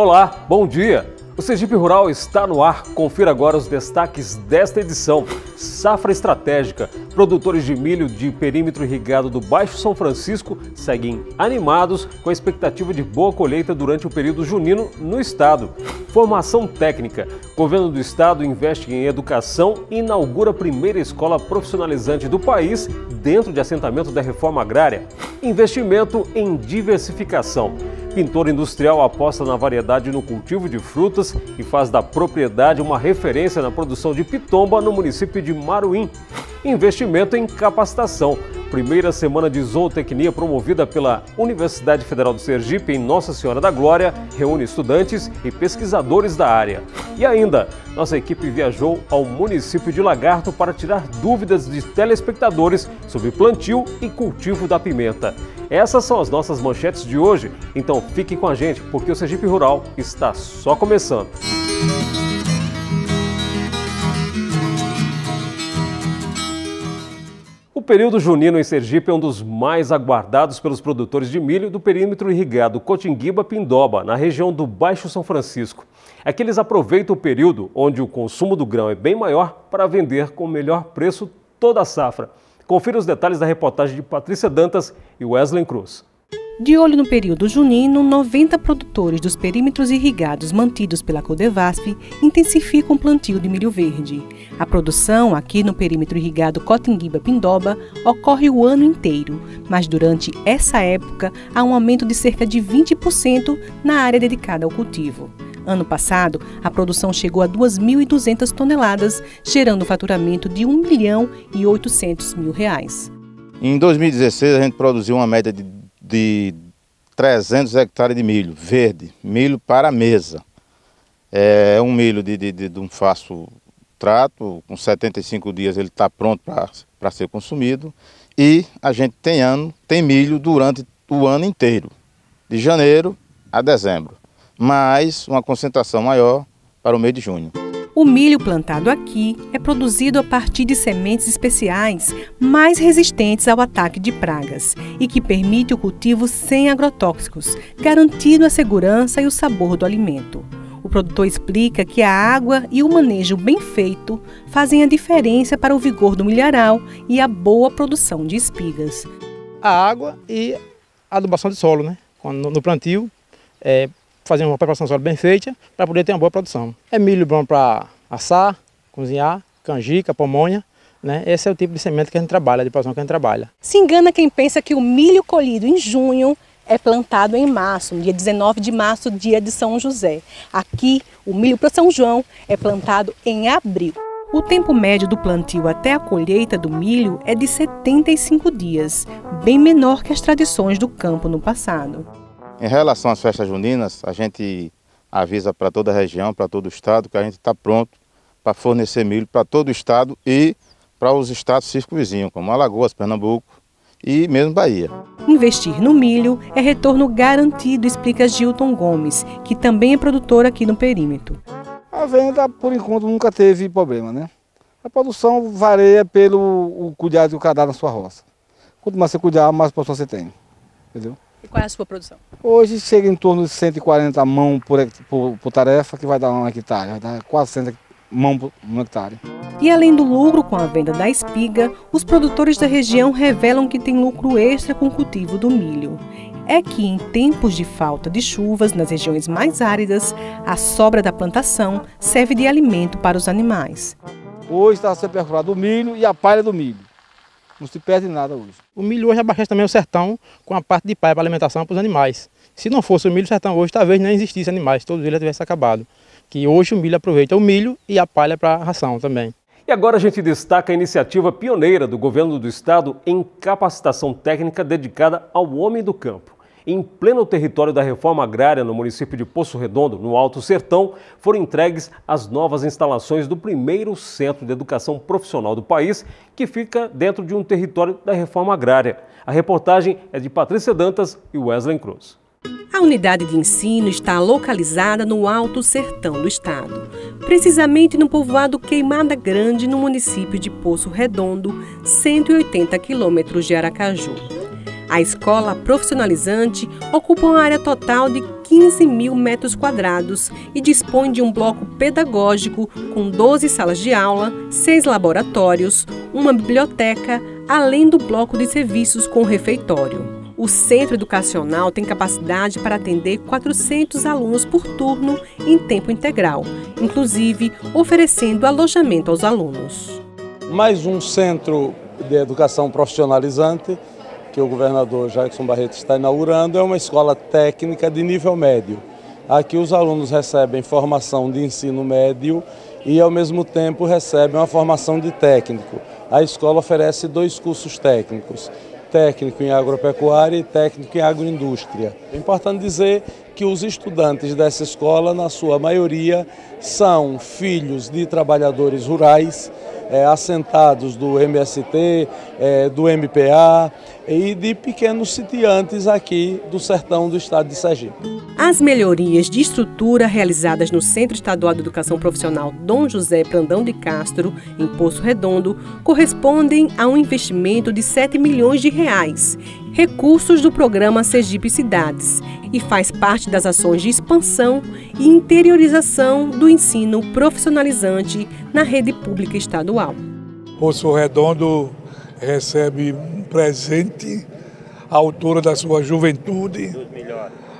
Olá, bom dia! O Sergipe Rural está no ar. Confira agora os destaques desta edição. Safra estratégica. Produtores de milho de perímetro irrigado do Baixo São Francisco seguem animados com a expectativa de boa colheita durante o período junino no estado. Formação técnica. O governo do estado investe em educação e inaugura a primeira escola profissionalizante do país dentro de assentamento da reforma agrária. Investimento em diversificação. Pintor industrial aposta na variedade no cultivo de frutas e faz da propriedade uma referência na produção de pitomba no município de Maruim. Investimento em capacitação. Primeira semana de zootecnia promovida pela Universidade Federal do Sergipe em Nossa Senhora da Glória reúne estudantes e pesquisadores da área. E ainda, nossa equipe viajou ao município de Lagarto para tirar dúvidas de telespectadores sobre plantio e cultivo da pimenta. Essas são as nossas manchetes de hoje, então fique com a gente porque o Sergipe Rural está só começando. O período junino em Sergipe é um dos mais aguardados pelos produtores de milho do perímetro irrigado Cotinguiba-Pindoba, na região do Baixo São Francisco. É que eles aproveitam o período onde o consumo do grão é bem maior para vender com melhor preço toda a safra. Confira os detalhes da reportagem de Patrícia Dantas e Wesley Cruz. De olho no período junino, 90 produtores dos perímetros irrigados mantidos pela Codevasf intensificam o plantio de milho verde. A produção aqui no perímetro irrigado Cotinguiba-Pindoba ocorre o ano inteiro, mas durante essa época há um aumento de cerca de 20% na área dedicada ao cultivo. Ano passado, a produção chegou a 2.200 toneladas, gerando um faturamento de R$ 1.800.000. Em 2016, a gente produziu uma média de 300 hectares de milho verde, milho para a mesa. É um milho de um fácil trato, com 75 dias ele está pronto para ser consumido. E a gente tem milho durante o ano inteiro, de janeiro a dezembro, mas uma concentração maior para o mês de junho. O milho plantado aqui é produzido a partir de sementes especiais mais resistentes ao ataque de pragas e que permite o cultivo sem agrotóxicos, garantindo a segurança e o sabor do alimento. O produtor explica que a água e o manejo bem feito fazem a diferença para o vigor do milharal e a boa produção de espigas. A água e a adubação de solo, né? No plantio, fazer uma preparação de solo bem feita para poder ter uma boa produção. É milho bom para assar, cozinhar, canjica, pamonha, né? Esse é o tipo de semente que a gente trabalha, de produção que a gente trabalha. Se engana quem pensa que o milho colhido em junho é plantado em março, no dia 19 de março, dia de São José. Aqui, o milho para São João é plantado em abril. O tempo médio do plantio até a colheita do milho é de 75 dias, bem menor que as tradições do campo no passado. Em relação às festas juninas, a gente avisa para toda a região, para todo o estado, que a gente está pronto para fornecer milho para todo o estado e para os estados circunvizinhos, como Alagoas, Pernambuco e mesmo Bahia. Investir no milho é retorno garantido, explica Gilton Gomes, que também é produtor aqui no perímetro. A venda, por enquanto, nunca teve problema, né? A produção varia pelo cuidado que o cara dá na sua roça. Quanto mais você cuidar, mais produção você tem, entendeu? E qual é a sua produção? Hoje chega em torno de 140 mãos por tarefa, que vai dar 1 hectare, vai dar quase 100 mãos por 1 hectare. E além do lucro com a venda da espiga, os produtores da região revelam que tem lucro extra com o cultivo do milho. É que em tempos de falta de chuvas nas regiões mais áridas, a sobra da plantação serve de alimento para os animais. Hoje está sendo perfurado o milho e a palha do milho. Não se perde nada hoje. O milho hoje abastece também o sertão com a parte de palha para alimentação para os animais. Se não fosse o milho, o sertão hoje talvez nem existisse animais, todos eles tivessem acabado. Que hoje o milho aproveita o milho e a palha para a ração também. E agora a gente destaca a iniciativa pioneira do governo do estado em capacitação técnica dedicada ao homem do campo. Em pleno território da reforma agrária no município de Poço Redondo, no Alto Sertão, foram entregues as novas instalações do primeiro centro de educação profissional do país, que fica dentro de um território da reforma agrária. A reportagem é de Patrícia Dantas e Wesley Cruz. A unidade de ensino está localizada no Alto Sertão do estado, precisamente no povoado Queimada Grande, no município de Poço Redondo, 180 quilômetros de Aracaju. A escola profissionalizante ocupa uma área total de 15 mil metros quadrados e dispõe de um bloco pedagógico com 12 salas de aula, 6 laboratórios, uma biblioteca, além do bloco de serviços com refeitório. O centro educacional tem capacidade para atender 400 alunos por turno em tempo integral, inclusive oferecendo alojamento aos alunos. Mais um centro de educação profissionalizante que o governador Jackson Barreto está inaugurando é uma escola técnica de nível médio. Aqui os alunos recebem formação de ensino médio e ao mesmo tempo recebem uma formação de técnico. A escola oferece 2 cursos técnicos, técnico em agropecuária e técnico em agroindústria. É importante dizer que os estudantes dessa escola, na sua maioria, são filhos de trabalhadores rurais, assentados do MST, do MPA e de pequenos sitiantes aqui do sertão do estado de Sergipe. As melhorias de estrutura realizadas no Centro Estadual de Educação Profissional Dom José Brandão de Castro, em Poço Redondo, correspondem a um investimento de R$ 7 milhões, recursos do programa Sergipe Cidades, e faz parte das ações de expansão e interiorização do ensino profissionalizante na rede pública estadual. Poço Redondo recebe um presente à altura da sua juventude,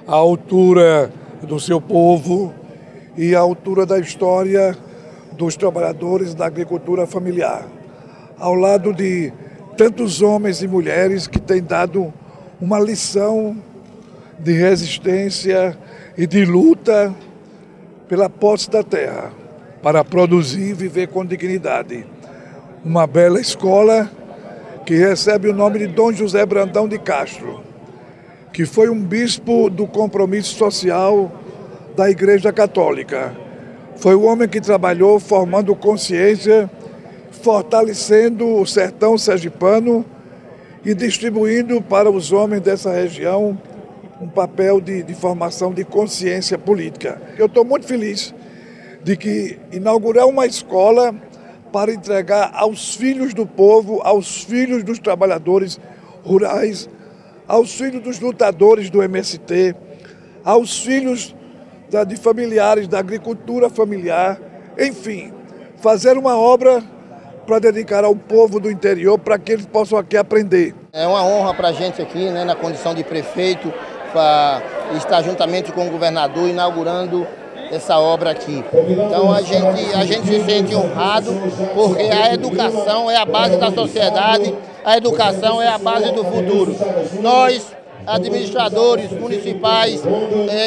à altura do seu povo e à altura da história dos trabalhadores da agricultura familiar, ao lado de tantos homens e mulheres que têm dado uma lição de resistência e de luta pela posse da terra, para produzir e viver com dignidade. Uma bela escola que recebe o nome de Dom José Brandão de Castro, que foi um bispo do compromisso social da Igreja Católica. Foi o homem que trabalhou formando consciência, fortalecendo o sertão sergipano e distribuindo para os homens dessa região um papel de formação de consciência política. Eu estou muito feliz de que inaugurar uma escola para entregar aos filhos do povo, aos filhos dos trabalhadores rurais, aos filhos dos lutadores do MST, aos filhos de familiares da agricultura familiar, enfim, fazer uma obra para dedicar ao povo do interior, para que eles possam aqui aprender. É uma honra para a gente aqui, na condição de prefeito, para estar juntamente com o governador inaugurando essa obra aqui. Então a gente se sente honrado, porque a educação é a base da sociedade, a educação é a base do futuro. Nós, administradores municipais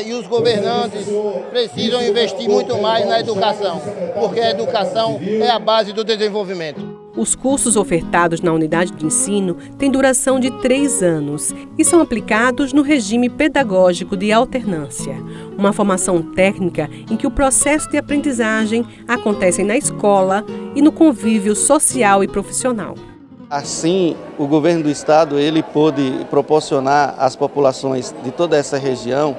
e os governantes precisam investir muito mais na educação, porque a educação é a base do desenvolvimento. Os cursos ofertados na unidade de ensino têm duração de 3 anos e são aplicados no regime pedagógico de alternância, uma formação técnica em que o processo de aprendizagem acontece na escola e no convívio social e profissional. Assim, o governo do estado ele pôde proporcionar às populações de toda essa região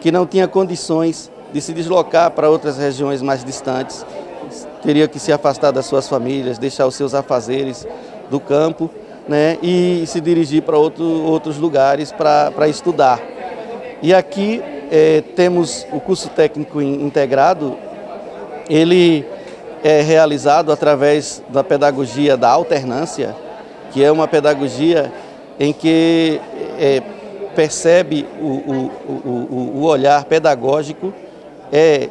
que não tinha condições de se deslocar para outras regiões mais distantes, teria que se afastar das suas famílias, deixar os seus afazeres do campo, e se dirigir para outros lugares para estudar. E aqui temos o curso técnico integrado, ele é realizado através da pedagogia da alternância, que é uma pedagogia em que percebe o olhar pedagógico,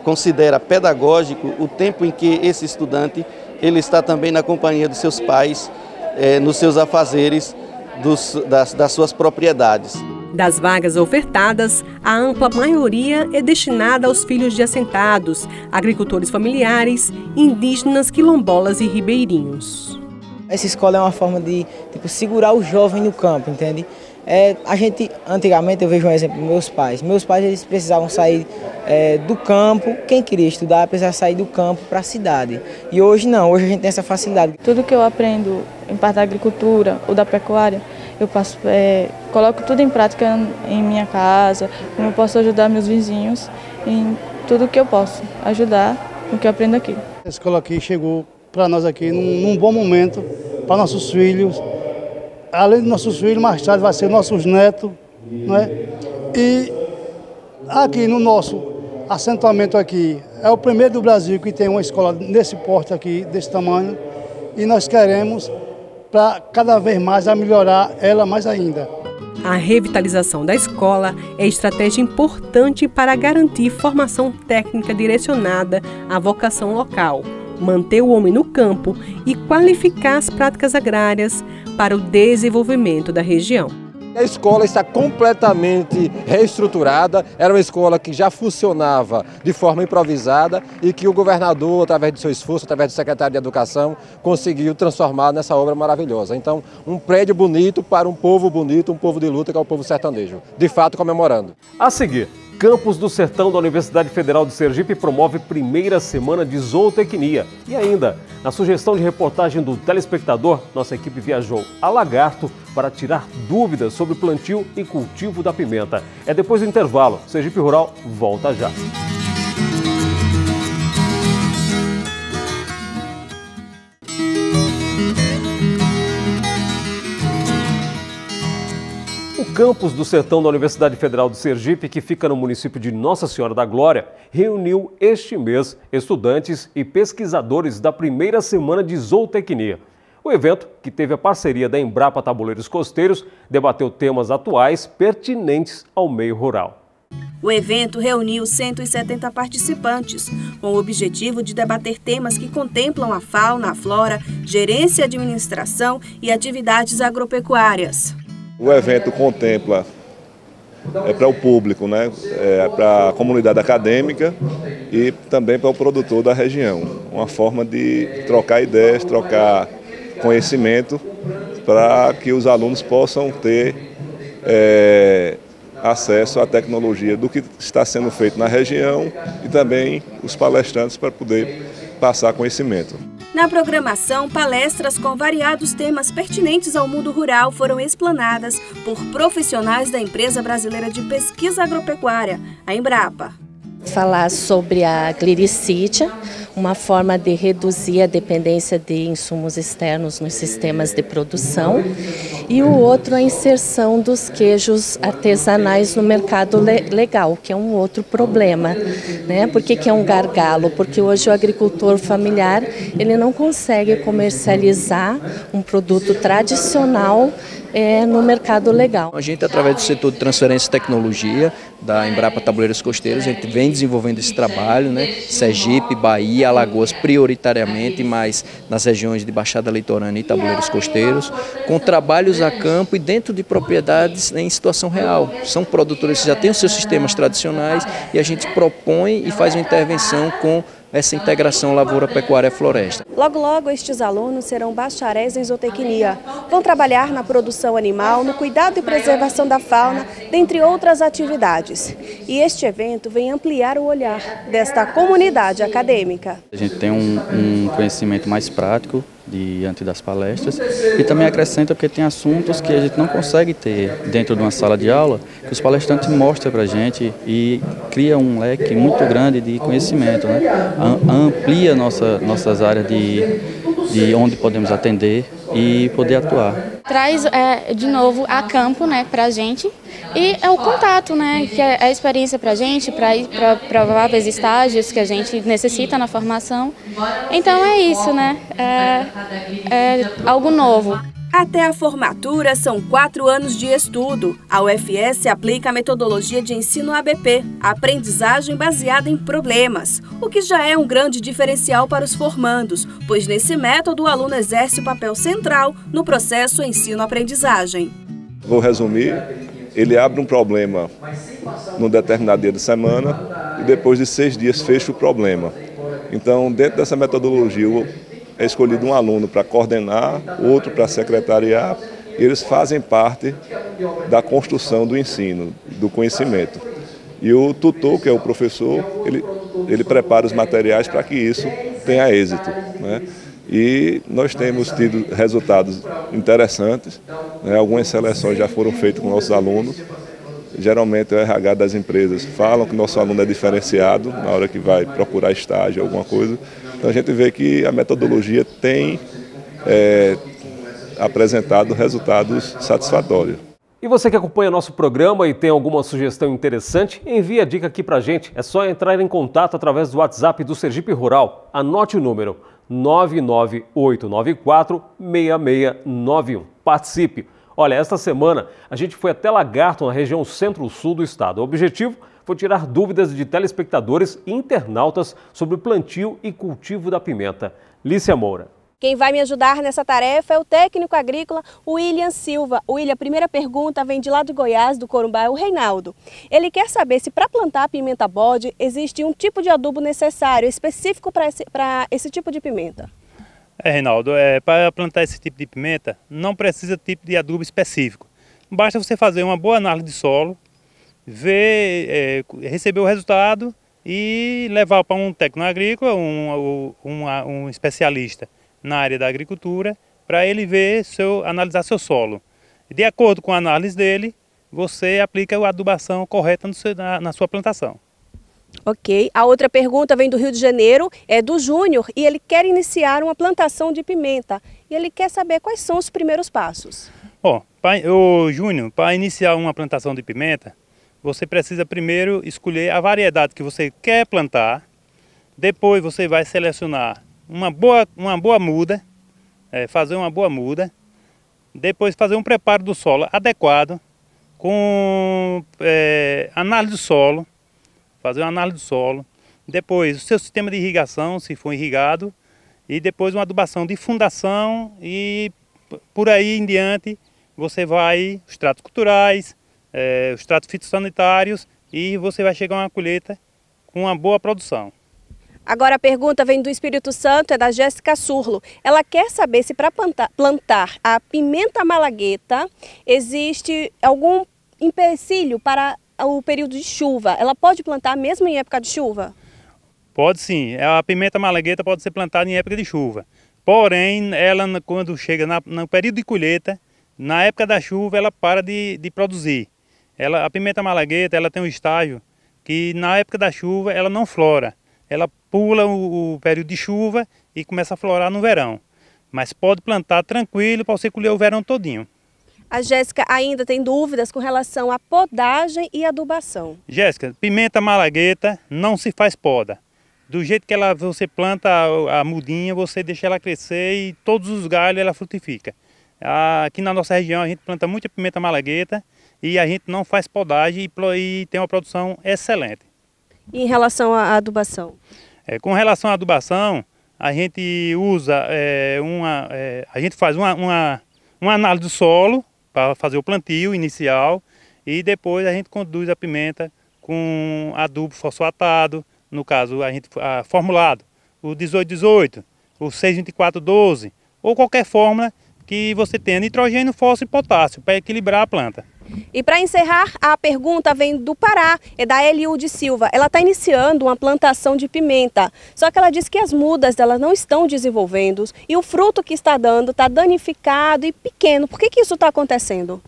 considera pedagógico o tempo em que esse estudante ele está também na companhia dos seus pais, nos seus afazeres, das suas propriedades. Das vagas ofertadas, a ampla maioria é destinada aos filhos de assentados, agricultores familiares, indígenas, quilombolas e ribeirinhos. Essa escola é uma forma de segurar o jovem no campo, entende? Antigamente eu vejo um exemplo dos meus pais. Meus pais eles precisavam sair do campo, quem queria estudar precisava sair do campo para a cidade. E hoje não, hoje a gente tem essa facilidade. Tudo que eu aprendo em parte da agricultura ou da pecuária, eu coloco tudo em prática em minha casa, como eu posso ajudar meus vizinhos em tudo que eu posso ajudar no que eu aprendo aqui. A escola aqui chegou para nós aqui num bom momento, para nossos filhos. Além dos nossos filhos, mais tarde vai ser nossos netos, E aqui no nosso assentamento aqui, é o primeiro do Brasil que tem uma escola nesse porte aqui, desse tamanho, e nós queremos para cada vez mais a melhorar ela mais ainda. A revitalização da escola é estratégia importante para garantir formação técnica direcionada à vocação local, manter o homem no campo e qualificar as práticas agrárias para o desenvolvimento da região. A escola está completamente reestruturada, era uma escola que já funcionava de forma improvisada e que o governador, através do seu esforço, através do secretário de Educação, conseguiu transformar nessa obra maravilhosa. Então, um prédio bonito para um povo bonito, um povo de luta, que é o povo sertanejo, de fato comemorando. A seguir, Campos do Sertão da Universidade Federal de Sergipe promove primeira semana de zootecnia. E ainda, na sugestão de reportagem do telespectador, nossa equipe viajou a Lagarto para tirar dúvidas sobre o plantio e cultivo da pimenta. É depois do intervalo. Sergipe Rural volta já. O Campus do Sertão da Universidade Federal de Sergipe, que fica no município de Nossa Senhora da Glória, reuniu este mês estudantes e pesquisadores da primeira semana de zootecnia. O evento, que teve a parceria da Embrapa Tabuleiros Costeiros, debateu temas atuais pertinentes ao meio rural. O evento reuniu 170 participantes, com o objetivo de debater temas que contemplam a fauna, a flora, gerência e administração e atividades agropecuárias. O evento contempla para o público, né? Para a comunidade acadêmica e também para o produtor da região. Uma forma de trocar ideias, trocar conhecimento para que os alunos possam ter acesso à tecnologia do que está sendo feito na região e também os palestrantes para poder passar conhecimento. Na programação, palestras com variados temas pertinentes ao mundo rural foram explanadas por profissionais da Empresa Brasileira de Pesquisa Agropecuária, a Embrapa. Falar sobre a gliricídia, uma forma de reduzir a dependência de insumos externos nos sistemas de produção, e o outro a inserção dos queijos artesanais no mercado legal, que é um outro problema, né? Por que é um gargalo? Porque hoje o agricultor familiar ele não consegue comercializar um produto tradicional no mercado legal. A gente, através do setor de transferência de tecnologia da Embrapa Tabuleiros Costeiros, a gente vem desenvolvendo esse trabalho, né? Sergipe, Bahia, Alagoas prioritariamente, mas nas regiões de Baixada Litorânea e Tabuleiros Costeiros, com trabalhos a campo e dentro de propriedades em situação real. São produtores que já têm os seus sistemas tradicionais e a gente propõe e faz uma intervenção com essa integração lavoura-pecuária-floresta. Logo, logo, estes alunos serão bacharéis em zootecnia. Vão trabalhar na produção animal, no cuidado e preservação da fauna, dentre outras atividades. E este evento vem ampliar o olhar desta comunidade acadêmica. A gente tem um conhecimento mais prático diante das palestras e também acrescenta porque tem assuntos que a gente não consegue ter dentro de uma sala de aula, que os palestrantes mostram para a gente e cria um leque muito grande de conhecimento, né? Amplia nossas áreas de onde podemos atender e poder atuar. Traz de novo a campo, né, para a gente, e é o contato, né, que é a experiência para a gente, para ir para prováveis estágios que a gente necessita na formação. Então é isso, né, é algo novo. Até a formatura são 4 anos de estudo. A UFS aplica a metodologia de ensino ABP, aprendizagem baseada em problemas, o que já é um grande diferencial para os formandos, pois nesse método o aluno exerce o papel central no processo ensino-aprendizagem. Vou resumir, ele abre um problema num determinado dia de semana e depois de 6 dias fecha o problema. Então, dentro dessa metodologia, é escolhido um aluno para coordenar, outro para secretariar, e eles fazem parte da construção do ensino, do conhecimento. E o tutor, que é o professor, ele prepara os materiais para que isso tenha êxito, né? E nós temos tido resultados interessantes, né? Algumas seleções já foram feitas com nossos alunos. Geralmente o RH das empresas falam que nosso aluno é diferenciado na hora que vai procurar estágio, alguma coisa. Então a gente vê que a metodologia tem apresentado resultados satisfatórios. E você que acompanha nosso programa e tem alguma sugestão interessante, envie a dica aqui pra gente. É só entrar em contato através do WhatsApp do Sergipe Rural. Anote o número 99894-6691. Participe! Olha, esta semana a gente foi até Lagarto, na região centro-sul do estado. O objetivo foi tirar dúvidas de telespectadores e internautas sobre o plantio e cultivo da pimenta. Lícia Moura. Quem vai me ajudar nessa tarefa é o técnico agrícola William Silva. William, a primeira pergunta vem de lá de Goiás, do Corumbá, é o Reinaldo. Ele quer saber se para plantar a pimenta bode existe um tipo de adubo necessário, específico para esse tipo de pimenta. Reinaldo, para plantar esse tipo de pimenta não precisa de tipo de adubo específico. Basta você fazer uma boa análise de solo, ver, receber o resultado e levar para um técnico agrícola, um especialista na área da agricultura, para ele ver, analisar seu solo. De acordo com a análise dele, você aplica a adubação correta na sua plantação. Ok. A outra pergunta vem do Rio de Janeiro, é do Júnior, e ele quer iniciar uma plantação de pimenta. E ele quer saber quais são os primeiros passos. Júnior, para iniciar uma plantação de pimenta, você precisa primeiro escolher a variedade que você quer plantar. Depois você vai selecionar uma boa muda, fazer uma boa muda, depois fazer um preparo do solo adequado, com análise do solo, fazer uma análise do solo, depois o seu sistema de irrigação, se for irrigado, e depois uma adubação de fundação e por aí em diante você vai, os tratos culturais, os tratos fitossanitários e você vai chegar a uma colheita com uma boa produção. Agora a pergunta vem do Espírito Santo, é da Jéssica Surlo. Ela quer saber se para plantar a pimenta malagueta existe algum empecilho para o período de chuva. Ela pode plantar mesmo em época de chuva? Pode sim, a pimenta malagueta pode ser plantada em época de chuva. Porém, ela quando chega no período de colheita, na época da chuva ela para de produzir. A pimenta malagueta ela tem um estágio que na época da chuva ela não flora. Ela pula o período de chuva e começa a florar no verão. Mas pode plantar tranquilo para você colher o verão todinho. A Jéssica ainda tem dúvidas com relação à podagem e adubação. Jéssica, pimenta malagueta não se faz poda. Do jeito que você planta a mudinha, você deixa ela crescer e todos os galhos ela frutifica. Aqui na nossa região a gente planta muita pimenta malagueta e a gente não faz podagem e tem uma produção excelente. E em relação à adubação? Com relação à adubação, a gente usa a gente faz uma análise do solo para fazer o plantio inicial e depois a gente conduz a pimenta com adubo fosfatado, no caso a gente formulado, o 1818, o 62412 ou qualquer fórmula que você tenha nitrogênio, fósforo e potássio para equilibrar a planta. E para encerrar, a pergunta vem do Pará, é da Eliude Silva. Ela está iniciando uma plantação de pimenta, só que ela diz que as mudas dela não estão desenvolvendo e o fruto que está dando está danificado e pequeno. Por que isso está acontecendo?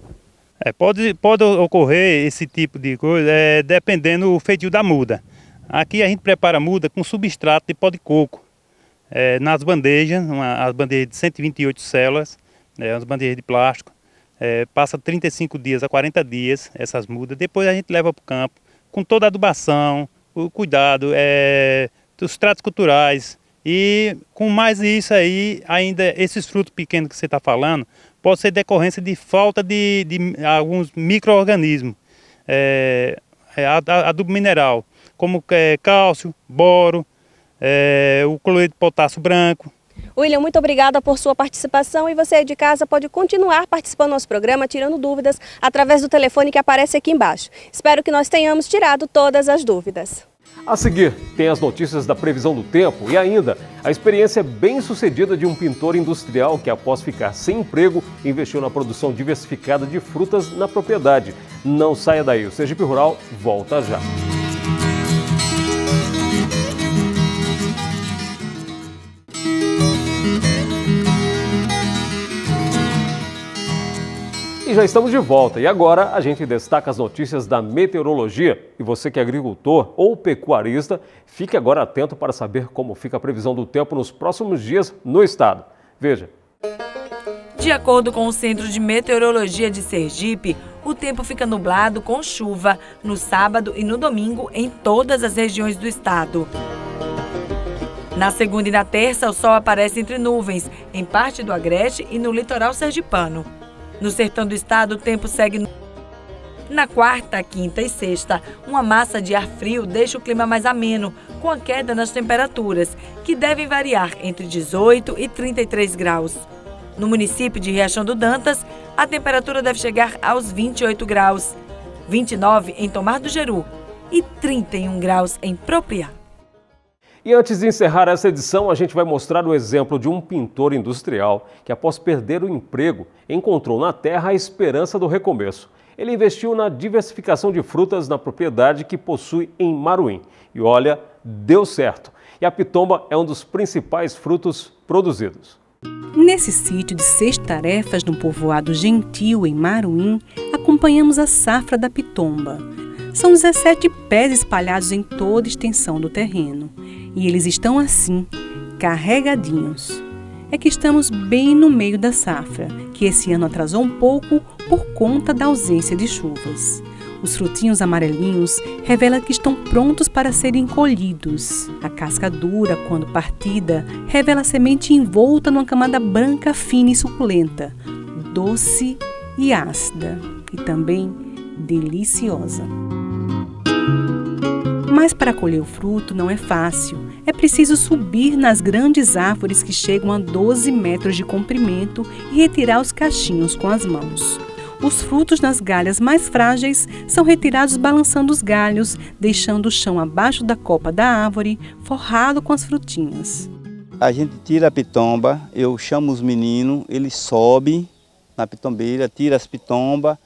Pode ocorrer esse tipo de coisa dependendo do feitio da muda. Aqui a gente prepara a muda com substrato de pó de coco. Nas bandejas, as bandejas de 128 células, as bandejas de plástico. Passa 35 dias a 40 dias essas mudas, depois a gente leva para o campo com toda a adubação, o cuidado, os tratos culturais e com mais isso aí, ainda esses frutos pequenos que você está falando, pode ser decorrência de falta de alguns micro-organismos, adubo mineral, como cálcio, boro, o cloreto de potássio branco. William, muito obrigada por sua participação e você aí de casa pode continuar participando do nosso programa, tirando dúvidas através do telefone que aparece aqui embaixo. Espero que nós tenhamos tirado todas as dúvidas. A seguir, tem as notícias da previsão do tempo e ainda a experiência bem-sucedida de um pintor industrial que, após ficar sem emprego, investiu na produção diversificada de frutas na propriedade. Não saia daí, o Sergipe Rural volta já. E já estamos de volta e agora a gente destaca as notícias da meteorologia. E você que é agricultor ou pecuarista, fique agora atento para saber como fica a previsão do tempo nos próximos dias no estado. Veja. De acordo com o Centro de Meteorologia de Sergipe, o tempo fica nublado com chuva no sábado e no domingo em todas as regiões do estado. Na segunda e na terça, o sol aparece entre nuvens, em parte do Agreste e no litoral sergipano. No sertão do estado, o tempo segue. Na quarta, quinta e sexta, uma massa de ar frio deixa o clima mais ameno, com a queda nas temperaturas, que devem variar entre 18 e 33 graus. No município de Riachão do Dantas, a temperatura deve chegar aos 28 graus, 29 em Tomar do Jeru e 31 graus em Propriá. E antes de encerrar essa edição, a gente vai mostrar o exemplo de um pintor industrial que, após perder o emprego, encontrou na terra a esperança do recomeço. Ele investiu na diversificação de frutas na propriedade que possui em Maruim. E olha, deu certo. E a pitomba é um dos principais frutos produzidos. Nesse sítio de 6 tarefas no povoado Gentil, em Maruim, acompanhamos a safra da pitomba. São 17 pés espalhados em toda a extensão do terreno. E eles estão assim, carregadinhos. É que estamos bem no meio da safra, que esse ano atrasou um pouco por conta da ausência de chuvas. Os frutinhos amarelinhos revelam que estão prontos para serem colhidos. A casca dura, quando partida, revela a semente envolta numa camada branca, fina e suculenta, doce e ácida, e também deliciosa. Mas para colher o fruto não é fácil. É preciso subir nas grandes árvores que chegam a 12 metros de comprimento e retirar os cachinhos com as mãos. Os frutos nas galhas mais frágeis são retirados balançando os galhos, deixando o chão abaixo da copa da árvore, forrado com as frutinhas. A gente tira a pitomba, eu chamo os meninos, eles sobem na pitombeira, tira as pitombas,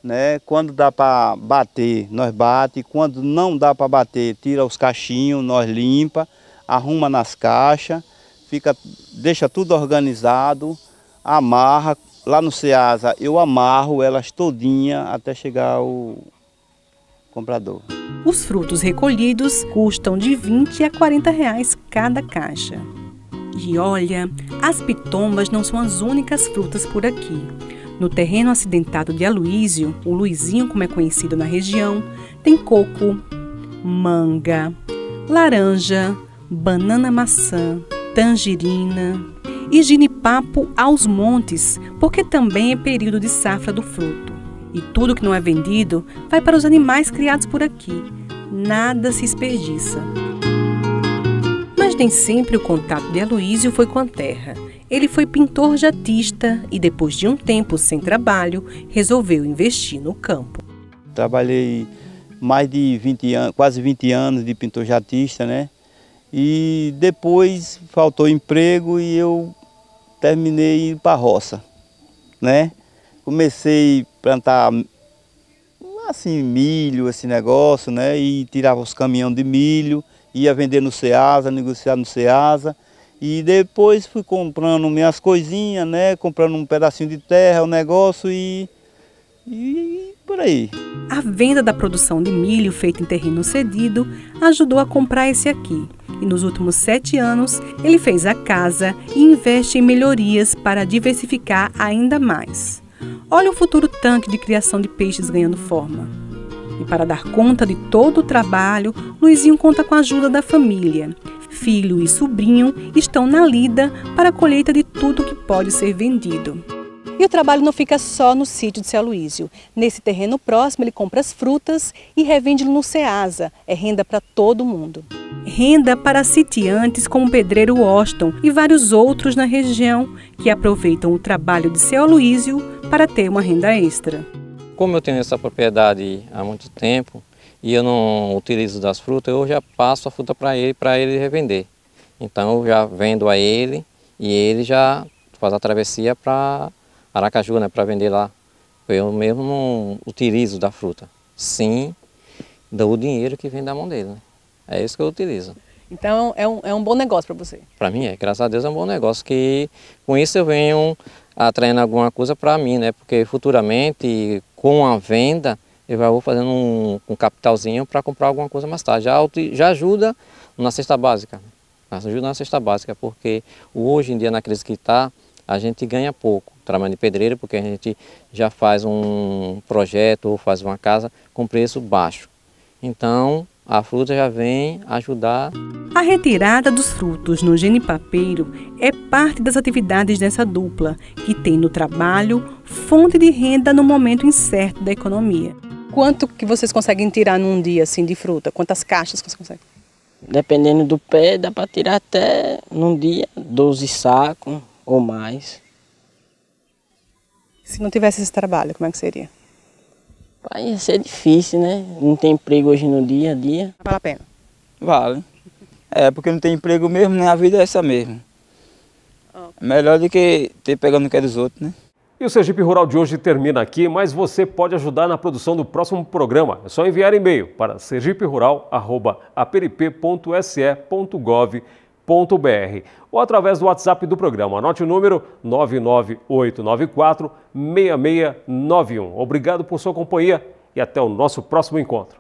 né? Quando dá para bater, nós bate. Quando não dá para bater, tira os cachinhos, nós limpa, arruma nas caixas, deixa tudo organizado, amarra. Lá no Ceasa eu amarro elas todinha até chegar o comprador. Os frutos recolhidos custam de R$20 a R$40 cada caixa. E olha, as pitombas não são as únicas frutas por aqui. No terreno acidentado de Aloísio, o Luizinho, como é conhecido na região, tem coco, manga, laranja, banana-maçã, tangerina e jenipapo aos montes, porque também é período de safra do fruto. E tudo que não é vendido vai para os animais criados por aqui. Nada se desperdiça. Mas nem sempre o contato de Aloísio foi com a terra. Ele foi pintor jatista e, depois de um tempo sem trabalho, resolveu investir no campo. Trabalhei mais de 20 anos, quase 20 anos de pintor jatista, né? E depois faltou emprego e eu terminei indo para a roça, né? Comecei a plantar assim milho, esse negócio, né? E tirava os caminhões de milho, ia vender no Ceasa, negociar no Ceasa. E depois fui comprando minhas coisinhas, né? Comprando um pedacinho de terra, o negócio e por aí. A venda da produção de milho feita em terreno cedido ajudou a comprar esse aqui. E nos últimos 7 anos, ele fez a casa e investe em melhorias para diversificar ainda mais. Olha o futuro tanque de criação de peixes ganhando forma. E para dar conta de todo o trabalho, Luizinho conta com a ajuda da família. Filho e sobrinho estão na lida para a colheita de tudo que pode ser vendido. E o trabalho não fica só no sítio de Seu Aloísio. Nesse terreno próximo, ele compra as frutas e revende no Ceasa. É renda para todo mundo. Renda para sitiantes como o pedreiro Washington e vários outros na região que aproveitam o trabalho de Seu Aloísio para ter uma renda extra. Como eu tenho essa propriedade há muito tempo e eu não utilizo das frutas, eu já passo a fruta para ele revender. Então eu já vendo a ele e ele já faz a travessia para Aracaju, né, para vender lá. Eu mesmo não utilizo da fruta. Sim, dou o dinheiro que vem da mão dele, né? É isso que eu utilizo. Então é um bom negócio para você? Para mim graças a Deus é um bom negócio, que com isso eu venho atraindo alguma coisa para mim, né? Porque futuramente, com a venda, eu já vou fazendo um capitalzinho para comprar alguma coisa mais tarde. Já ajuda na cesta básica. Ajuda na cesta básica, porque hoje em dia, na crise que está, a gente ganha pouco. Trabalho de pedreiro, porque a gente já faz um projeto ou faz uma casa com preço baixo. Então, a fruta já vem ajudar. A retirada dos frutos no genipapeiro é parte das atividades dessa dupla, que tem no trabalho fonte de renda no momento incerto da economia. Quanto que vocês conseguem tirar num dia assim de fruta? Quantas caixas você consegue? Dependendo do pé, dá para tirar até num dia 12 sacos ou mais. Se não tivesse esse trabalho, como é que seria? Ia ser difícil, né? Não tem emprego hoje no dia a dia. Vale a pena? Vale. Porque não tem emprego mesmo, né? A vida é essa mesmo. Melhor do que ter pegando o que é dos outros, né? E o Sergipe Rural de hoje termina aqui, mas você pode ajudar na produção do próximo programa. É só enviar e-mail para sergiperural@app.se.gov.br ou através do WhatsApp do programa. Anote o número 99894-6691. Obrigado por sua companhia e até o nosso próximo encontro.